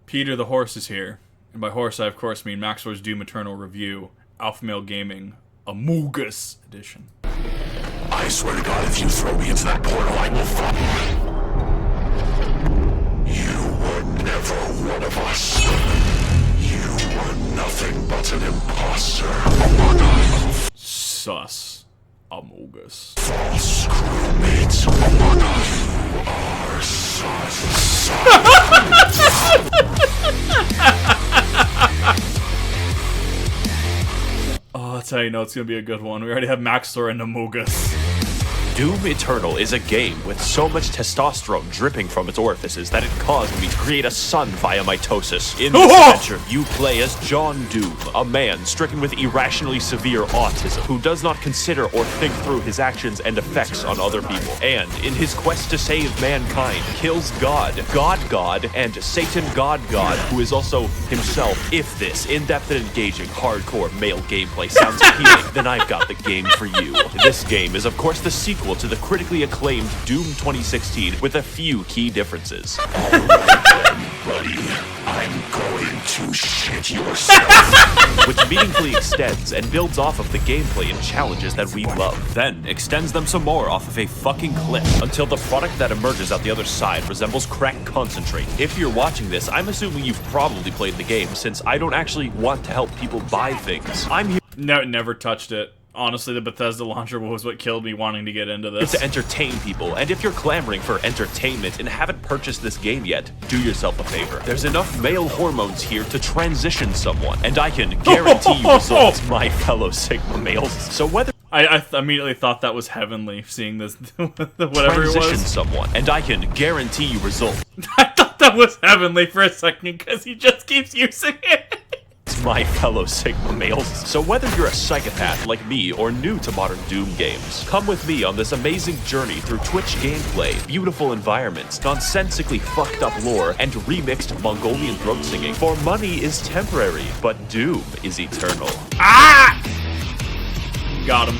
Peter the Horse is here. And by horse, I of course mean Max0r's Doom Eternal review, Alpha Male Gaming, Amogus edition. I swear to God, if you throw me into that portal, I will fall. You were never one of us. You were nothing but an imposter. Sus. Amogus. False crewmates. You are sus. Oh, that's how you know it's gonna be a good one. We already have Max0r and Amogus. Doom Eternal is a game with so much testosterone dripping from its orifices that it caused me to create a son via mitosis. In this adventure, you play as John Doom, a man stricken with irrationally severe autism who does not consider or think through his actions and effects on other people. And in his quest to save mankind, kills God, and Satan God, who is also himself. If this in-depth and engaging hardcore male gameplay sounds appealing, then I've got the game for you. This game is of course the sequel to the critically acclaimed Doom 2016 with a few key differences. Alright then, buddy. I'm going to shit yourself. Which meaningfully extends and builds off of the gameplay and challenges that we love. Then extends them some more off of a fucking cliff until the product that emerges out the other side resembles crack concentrate. If you're watching this, I'm assuming you've probably played the game since I don't actually want to help people buy things. I'm here Never touched it. Honestly, the Bethesda launcher was what killed me wanting to get into this. to entertain people, and if you're clamoring for entertainment and haven't purchased this game yet, do yourself a favor. There's enough male hormones here to transition someone, and I can guarantee you results, my fellow Sigma males. So whether I immediately thought that was heavenly, seeing this, whatever it transition was. someone, and I can guarantee you results. I thought that was heavenly for a second, because he just keeps using it. My fellow Sigma males. So whether you're a psychopath like me or new to modern Doom games, come with me on this amazing journey through Twitch gameplay, beautiful environments, nonsensically fucked up lore, and remixed Mongolian throat singing. For money is temporary, but Doom is eternal. Ah! Got him.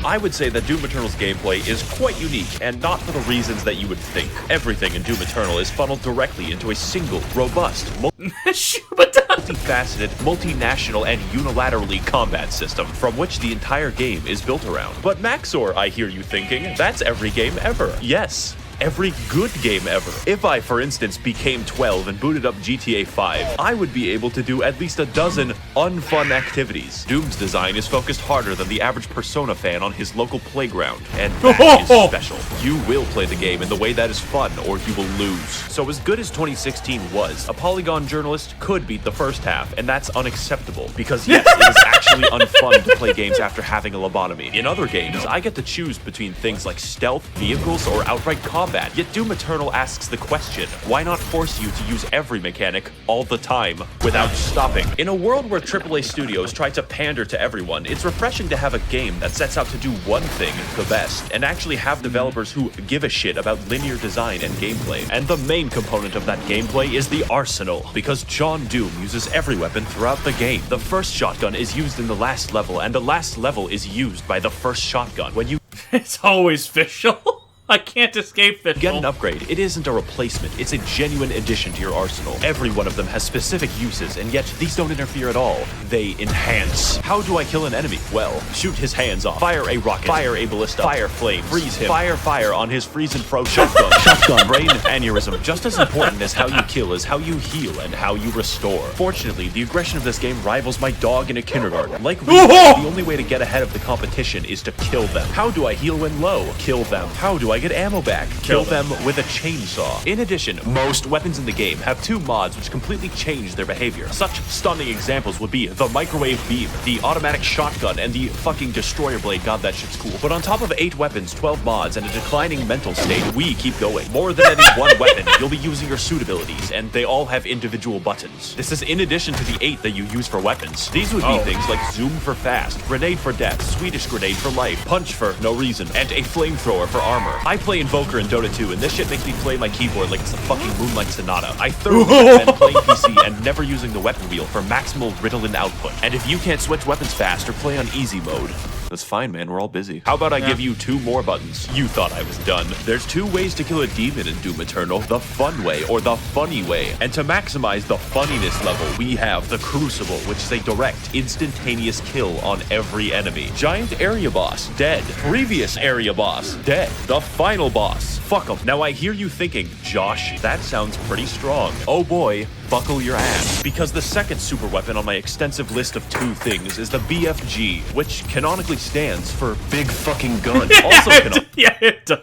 I would say that Doom Eternal's gameplay is quite unique, and not for the reasons that you would think. Everything in Doom Eternal is funneled directly into a single, robust, multifaceted, multinational, and unilaterally combat system, from which the entire game is built around. But Max0r, I hear you thinking, that's every game ever. Yes. Every good game ever. If I, for instance, became 12 and booted up GTA 5, I would be able to do at least a dozen unfun activities. Doom's design is focused harder than the average Persona fan on his local playground, and that is special. You will play the game in the way that is fun, or you will lose. So as good as 2016 was, a Polygon journalist could beat the first half, and that's unacceptable, because yes, it is actually unfun to play games after having a lobotomy. In other games, I get to choose between things like stealth, vehicles, or outright combat. Yet Doom Eternal asks the question, why not force you to use every mechanic all the time without stopping? In a world where AAA studios try to pander to everyone, it's refreshing to have a game that sets out to do one thing the best, and actually have developers who give a shit about linear design and gameplay. And the main component of that gameplay is the arsenal, because John Doom uses every weapon throughout the game. The first shotgun is used in the last level, and the last level is used by the first shotgun. When you It's always Fischl. I can't escape Fischl. get an upgrade, it isn't a replacement, it's a genuine addition to your arsenal. Every one of them has specific uses, and yet these don't interfere at all. They enhance. How do I kill an enemy? Well, shoot his hands off, fire a rocket, fire a ballista, fire flame, freeze him, fire on his freeze and froze shotgun, brain aneurysm. Just as important as how you kill is how you heal and how you restore. Fortunately, the aggression of this game rivals my dog in a kindergarten. Like me, the only way to get ahead of the competition is to kill them. How do I heal when low? Kill them. How do I get ammo back? Kill them with a chainsaw. In addition, most weapons in the game have 2 mods which completely change their behavior. Such stunning examples would be the microwave beam, the automatic shotgun, and the fucking destroyer blade. God, that shit's cool. But on top of 8 weapons, 12 mods, and a declining mental state, we keep going. More than any one weapon, you'll be using your suit abilities, and they all have individual buttons. This is in addition to the 8 that you use for weapons. These would be things like zoom for fast, grenade for death, Swedish grenade for life, punch for no reason, and a flamethrower for armor. I play Invoker in Dota 2, and this shit makes me play my keyboard like it's a fucking Moonlight Sonata. I thoroughly recommend playing PC and never using the weapon wheel for maximal Ritalin output. And if you can't switch weapons fast or play on easy mode, That's fine, man. We're all busy. How about I give you 2 more buttons? You thought I was done. There's 2 ways to kill a demon in Doom Eternal. The fun way or the funny way. And to maximize the funniness level, we have the Crucible, which is a direct, instantaneous kill on every enemy. Giant area boss, dead. Previous area boss, dead. The final boss, fuck 'em. Now I hear you thinking, Josh, that sounds pretty strong. Oh boy, buckle your ass. Because the second super weapon on my extensive list of 2 things is the BFG, which canonically stands for Big Fucking Gun. Also Yeah, it does.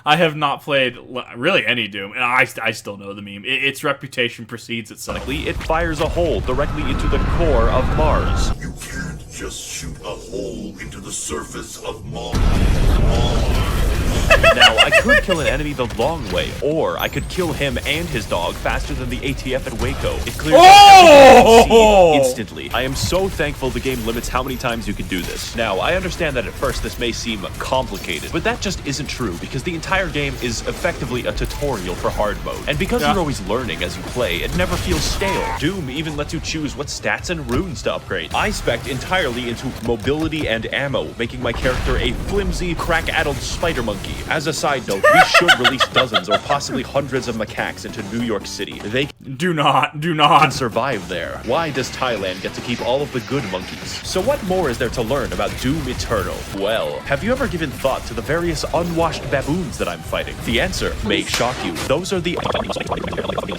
I have not played really any Doom, and I still know the meme. Its reputation precedes itself. It fires a hole directly into the core of Mars. You can't just shoot a hole into the surface of Mars. Now, I could kill an enemy the long way, or I could kill him and his dog faster than the ATF at Waco. It clears out everything instantly. I am so thankful the game limits how many times you can do this. Now, I understand that at first this may seem complicated, but that just isn't true because the entire game is effectively a tutorial for hard mode. And because you're always learning as you play, it never feels stale. Doom even lets you choose what stats and runes to upgrade. I spec'd entirely into mobility and ammo, making my character a flimsy, crack-addled spider monkey. As a side note, we should release dozens or possibly hundreds of macaques into New York City. They do not can survive there. Why does Thailand get to keep all of the good monkeys? So what more is there to learn about Doom Eternal? Well, have you ever given thought to the various unwashed baboons that I'm fighting? The answer may shock you. Those are the...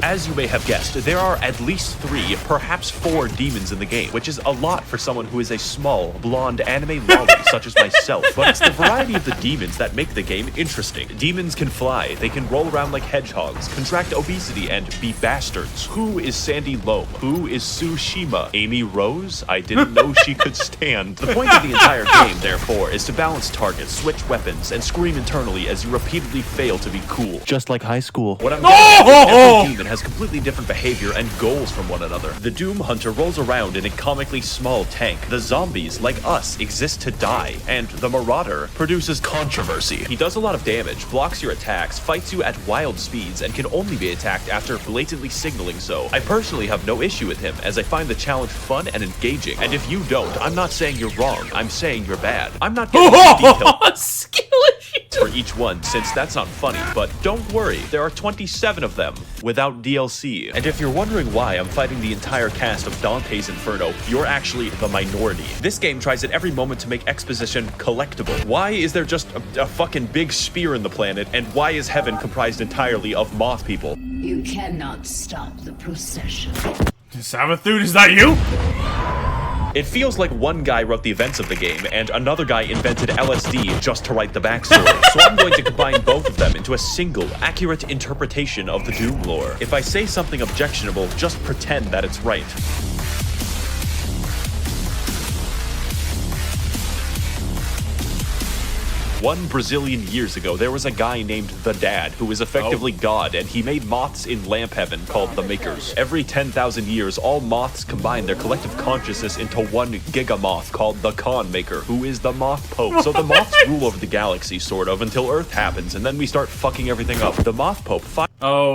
As you may have guessed, there are at least 3, perhaps 4 demons in the game, which is a lot for someone who is a small, blonde anime lolly such as myself. But it's the variety of the demons that make the game interesting. Demons can fly, they can roll around like hedgehogs, contract obesity, and be bastards. Who is Sandy Loam? Who is Tsushima? Amy Rose? I didn't know she could stand. The point of the entire game, therefore, is to balance targets, switch weapons, and scream internally as you repeatedly fail to be cool. Just like high school. What I'm getting at is every demon has completely different behavior and goals from one another. The Doom Hunter rolls around in a comically small tank. The zombies, like us, exist to die. And the Marauder produces controversy. He does a lot of damage, blocks your attacks, fights you at wild speeds, and can only be attacked after blatantly signaling so. I personally have no issue with him, as I find the challenge fun and engaging. And if you don't, I'm not saying you're wrong, I'm saying you're bad. I'm not getting into details skill issues for each one, since that's not funny, but don't worry, there are 27 of them, without DLC. And if you're wondering why I'm fighting the entire cast of Dante's Inferno, you're actually the minority. This game tries at every moment to make exposition collectible. Why is there just a fucking big spear in the planet, and why is heaven comprised entirely of moth people? You cannot stop the procession. Savathun, is that you? It feels like one guy wrote the events of the game, and another guy invented LSD just to write the backstory. So I'm going to combine both of them into a single, accurate interpretation of the Doom lore. If I say something objectionable, just pretend that it's right. One Brazilian years ago, there was a guy named The Dad, who is effectively God, and he made moths in lamp heaven called the Makers. Every 10,000 years, all moths combine their collective consciousness into one gigamoth called the Con Maker, who is the Moth Pope. So the moths rule over the galaxy, sort of, until Earth happens, and then we start fucking everything up. The Moth Pope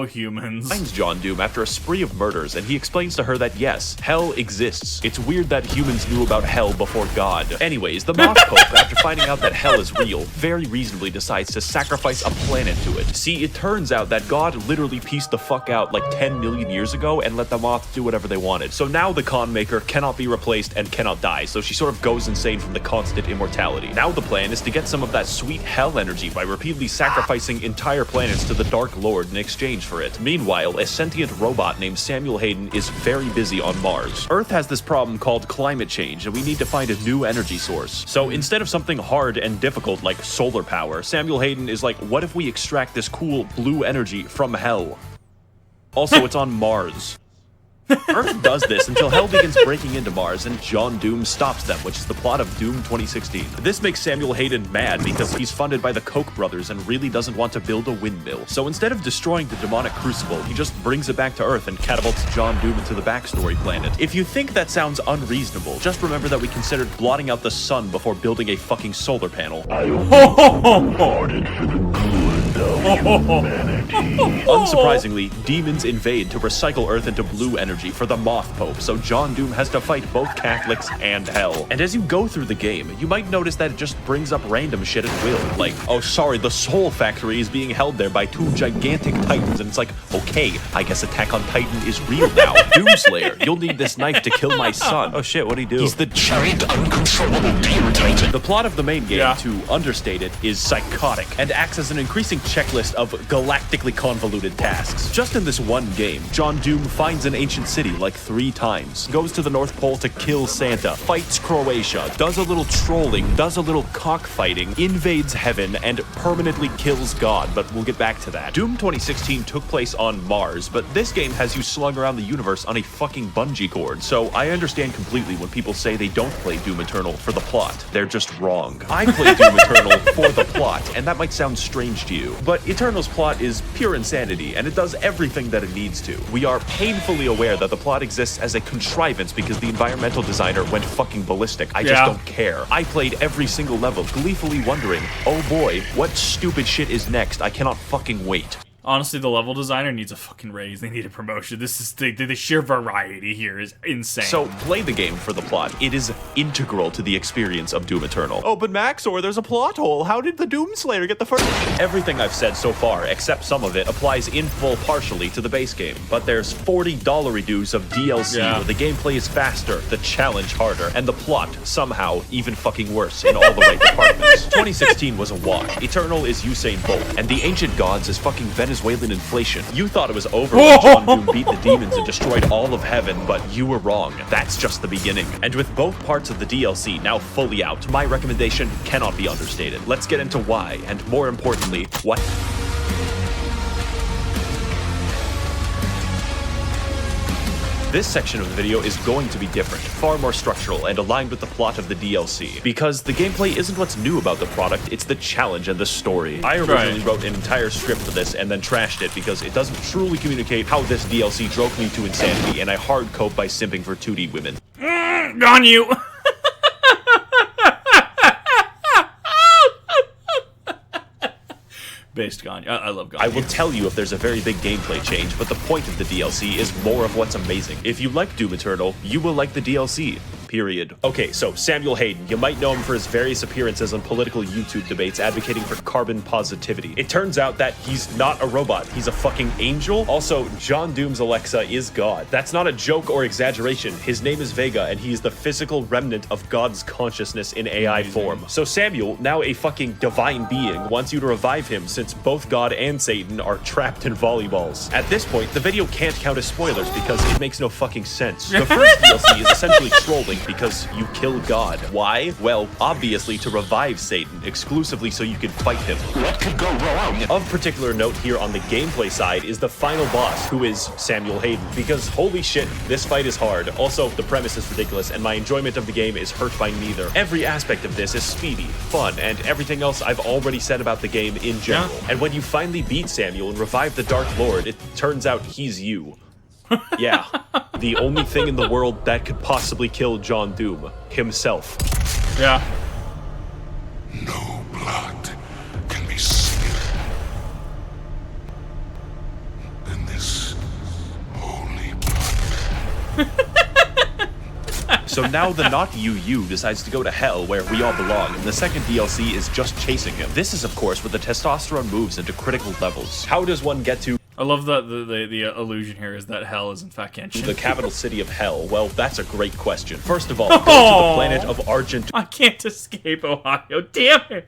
humans. finds John Doom after a spree of murders, and he explains to her that yes, hell exists. It's weird that humans knew about hell before God. Anyways, the Moth Pope, after finding out that hell is real, very reasonably decides to sacrifice a planet to it. See, it turns out that God literally pieced the fuck out like 10 million years ago and let the moths do whatever they wanted. So now the Con Maker cannot be replaced and cannot die, so she sort of goes insane from the constant immortality. Now the plan is to get some of that sweet hell energy by repeatedly sacrificing entire planets to the Dark Lord in exchange for it. Meanwhile, a sentient robot named Samuel Hayden is very busy on Mars. Earth has this problem called climate change, and we need to find a new energy source. So instead of something hard and difficult like solar power, Samuel Hayden is like, what if we extract this cool blue energy from hell? Also, it's on Mars. Earth does this until hell begins breaking into Mars and John Doom stops them, which is the plot of Doom 2016. This makes Samuel Hayden mad because he's funded by the Koch brothers and really doesn't want to build a windmill. So instead of destroying the demonic crucible, he just brings it back to Earth and catapults John Doom into the backstory planet. If you think that sounds unreasonable, just remember that we considered blotting out the sun before building a fucking solar panel. I only for the good of humanity. Unsurprisingly, demons invade to recycle Earth into blue energy for the Moth Pope, so John Doom has to fight both Catholics and hell. And as you go through the game, you might notice that it just brings up random shit at will. Like, oh sorry, the Soul Factory is being held there by 2 gigantic titans, and it's like, okay, I guess Attack on Titan is real now. Doomslayer, you'll need this knife to kill my son. Oh shit, what'd he do? He's the Giant uncontrollable demon titan. The plot of the main game, to understate it, is psychotic and acts as an increasing checklist of galactically convoluted tasks. Just in this one game, John Doom finds an ancient city like 3 times, goes to the North Pole to kill Santa, fights Croatia, does a little trolling, does a little cockfighting, invades heaven, and permanently kills God, but we'll get back to that. Doom 2016 took place on Mars, but this game has you slung around the universe on a fucking bungee cord, so I understand completely when people say they don't play Doom Eternal for the plot. They're just wrong. I play Doom Eternal for the plot, and that might sound strange to you, but Eternal's plot is pure insanity, and it does everything that it needs to. We are painfully aware that the plot exists as a contrivance because the environmental designer went fucking ballistic. I just don't care. I played every single level, gleefully wondering, oh boy, what stupid shit is next? I cannot fucking wait. Honestly, the level designer needs a fucking raise. They need a promotion. This is the sheer variety here is insane. So, play the game for the plot. It is integral to the experience of Doom Eternal. Oh, but Max0r, there's a plot hole. How did the Doomslayer get the first? Everything I've said so far, except some of it, applies in full partially to the base game. But there's $40 redos of DLC where the gameplay is faster, the challenge harder, and the plot, somehow, even fucking worse in all the right departments. 2016 was a walk. Eternal is Usain Bolt, and the Ancient Gods is fucking Venezuelan inflation. You thought it was over when John Doom beat the demons and destroyed all of heaven, but you were wrong. That's just the beginning. And with both parts of the DLC now fully out, my recommendation cannot be understated. Let's get into why, and more importantly, what. This section of the video is going to be different, far more structural, and aligned with the plot of the DLC. Because the gameplay isn't what's new about the product, it's the challenge and the story. I originally wrote an entire script for this and then trashed it because it doesn't truly communicate how this DLC drove me to insanity, and I hard cope by simping for 2D women. Gone you! Based Gone. I love Gone. I will tell you if there's a very big gameplay change, but the point of the DLC is more of what's amazing. If you like Doom Eternal, you will like the DLC. Period. Okay, so Samuel Hayden, you might know him for his various appearances on political YouTube debates advocating for carbon positivity. It turns out that he's not a robot, he's a fucking angel. Also, John Doom's Alexa is God. That's not a joke or exaggeration. His name is Vega, and he is the physical remnant of God's consciousness in AI form. So Samuel, now a fucking divine being, wants you to revive him since both God and Satan are trapped in volleyballs. At this point, the video can't count as spoilers because it makes no fucking sense. The first DLC is essentially trolling because you kill God. Why? Well, obviously to revive Satan, exclusively so you can fight him. What could go wrong? Of particular note here on the gameplay side is the final boss, who is Samuel Hayden, because holy shit, this fight is hard. Also, the premise is ridiculous, and my enjoyment of the game is hurt by neither. Every aspect of this is speedy, fun, and everything else I've already said about the game in general. And when you finally beat Samuel and revive the Dark Lord, it turns out he's you. Yeah, the only thing in the world that could possibly kill John Doom, himself. Yeah. No blood can be sweeter than this holy blood. So now the not you decides to go to hell where we all belong, and the second DLC is just chasing him. This is, of course, where the testosterone moves into critical levels. How does one get to I love that the illusion here is that hell is in fact Genshin. the capital city of hell? Well, that's a great question. First of all, go to the planet of Argent. I can't escape Ohio, damn it!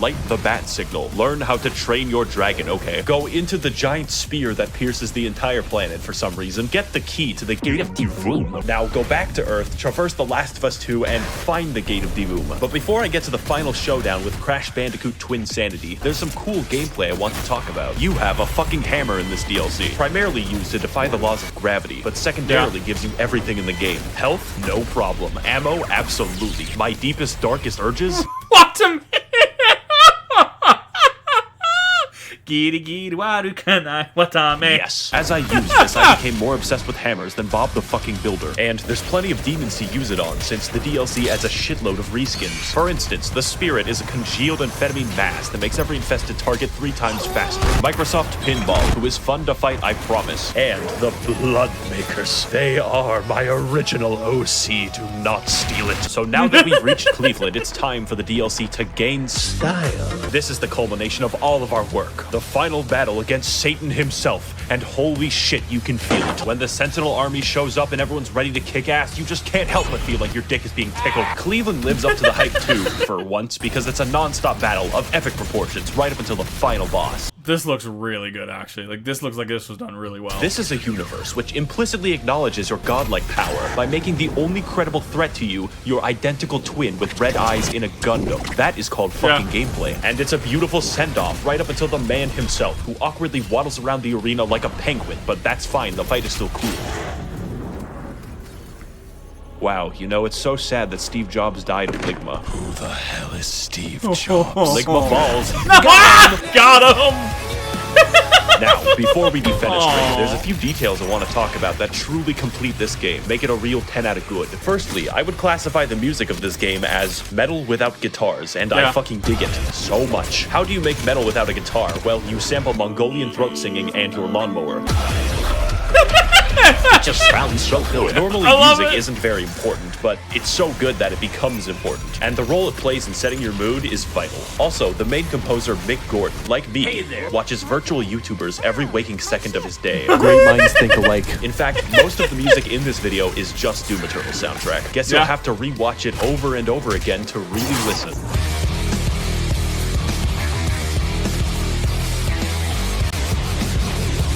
Light the bat signal. Learn how to train your dragon, okay? Go into the giant spear that pierces the entire planet for some reason. Get the key to the Gate of Divoom. Now go back to Earth, traverse The Last of Us 2, and find the Gate of Divoom. But before I get to the final showdown with Crash Bandicoot Twin Sanity, there's some cool gameplay I want to talk about. You have a fucking hammer in this DLC, primarily used to defy the laws of gravity, but secondarily gives you everything in the game. Health? No problem. Ammo? Absolutely. My deepest, darkest urges? What a Giri giri waru kanai watame. Yes. As I used this, I became more obsessed with hammers than Bob the fucking Builder. And there's plenty of demons to use it on, since the DLC adds a shitload of reskins. For instance, the Spirit is a congealed amphetamine mass that makes every infested target 3 times faster. Microsoft Pinball, who is fun to fight, I promise. And the Bloodmakers. They are my original OC. Do not steal it. So now that we've reached Cleveland, it's time for the DLC to gain style. This is the culmination of all of our work. The final battle against Satan himself. And holy shit, you can feel it. When the Sentinel army shows up and everyone's ready to kick ass, you just can't help but feel like your dick is being tickled. Cleveland lives up to the hype too, for once, because it's a non-stop battle of epic proportions right up until the final boss. This looks really good, actually. Like, this looks like this was done really well. This is a universe which implicitly acknowledges your godlike power by making the only credible threat to you your identical twin with red eyes in a Gundam. That is called fucking gameplay. And it's a beautiful send-off right up until the man himself, who awkwardly waddles around the arena like a penguin, but that's fine, the fight is still cool. Wow, you know, it's so sad that Steve Jobs died of ligma. Who the hell is Steve Oh. Jobs? Ligma balls. Got him! Now, before we defenestrate, there's a few details I want to talk about that truly complete this game, make it a real 10 out of good. Firstly, I would classify the music of this game as metal without guitars, and I fucking dig it so much. How do you make metal without a guitar? Well, you sample Mongolian throat singing and your lawnmower. It just sounds so good. Normally, music isn't very important, but it's so good that it becomes important. And the role it plays in setting your mood is vital. Also, the main composer, Mick Gordon, like me, watches virtual YouTubers every waking second of his day. Great minds think alike. In fact, most of the music in this video is just Doom Eternal soundtrack. Guess you'll have to rewatch it over and over again to really listen.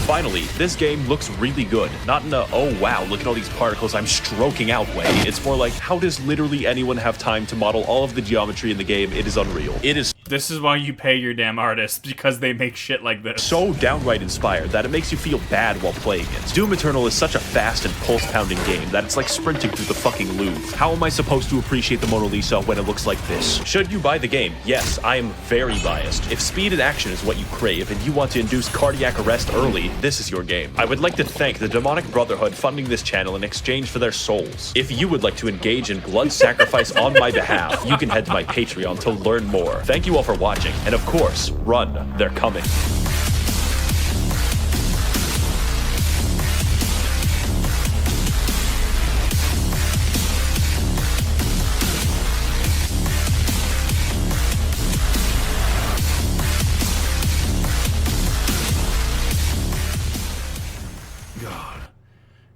Finally, this game looks really good. Not in a, oh wow, look at all these particles I'm stroking out way. It's more like, how does literally anyone have time to model all of the geometry in the game? It is unreal. It is This is why you pay your damn artists, because they make shit like this. so downright inspired that it makes you feel bad while playing it. Doom Eternal is such a fast and pulse-pounding game that it's like sprinting through the fucking Louvre. How am I supposed to appreciate the Mona Lisa when it looks like this? Should you buy the game? Yes, I am very biased. If speed and action is what you crave and you want to induce cardiac arrest early, this is your game. I would like to thank the Demonic Brotherhood funding this channel in exchange for their souls. If you would like to engage in blood sacrifice on my behalf, you can head to my Patreon to learn more. Thank you all for watching, and of course, run, they're coming.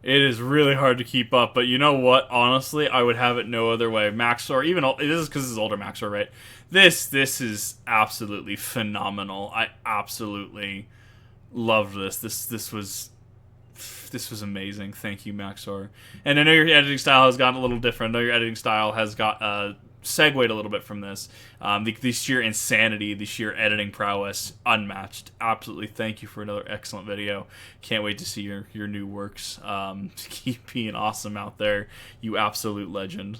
It is really hard to keep up, but you know what? Honestly, I would have it no other way. Max0r, even this is because this is older Max0r, right? This is absolutely phenomenal. I absolutely loved this. This was amazing. Thank you, Max0r. And I know your editing style has gotten a little different. I know your editing style has got segued a little bit from this. The sheer insanity, the sheer editing prowess, unmatched. Absolutely, thank you for another excellent video. Can't wait to see your new works. Keep being awesome out there, you absolute legend.